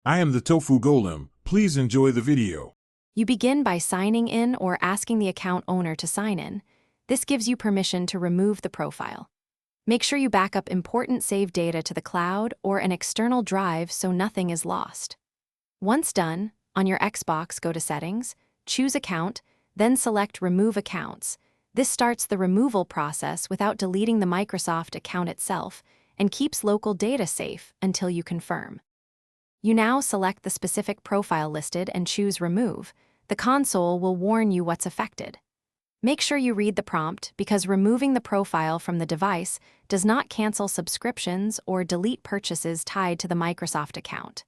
I am the Tofu Golem. Please enjoy the video. You begin by signing in or asking the account owner to sign in. This gives you permission to remove the profile. Make sure you back up important saved data to the cloud or an external drive so nothing is lost. Once done, on your Xbox, go to Settings, choose Account, then select Remove Accounts. This starts the removal process without deleting the Microsoft account itself and keeps local data safe until you confirm. You now select the specific profile listed and choose Remove. The console will warn you what's affected. Make sure you read the prompt because removing the profile from the device does not cancel subscriptions or delete purchases tied to the Microsoft account.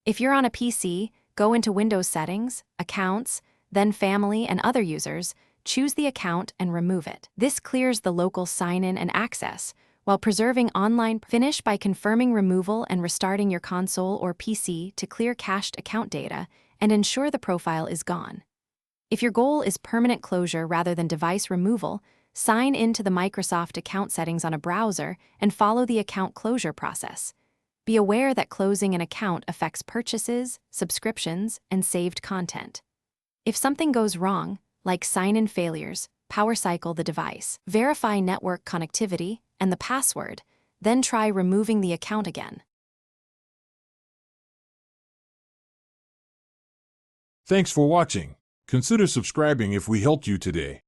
If you're on a PC, go into Windows Settings, Accounts, then Family and Other Users, choose the account and remove it. This clears the local sign-in and access, while preserving online. Finish by confirming removal and restarting your console or PC to clear cached account data and ensure the profile is gone. If your goal is permanent closure rather than device removal, sign into the Microsoft account settings on a browser and follow the account closure process. Be aware that closing an account affects purchases, subscriptions, and saved content. If something goes wrong, like sign-in failures, power cycle the device, verify network connectivity and the password, then try removing the account again. Thanks for watching. Consider subscribing if we helped you today.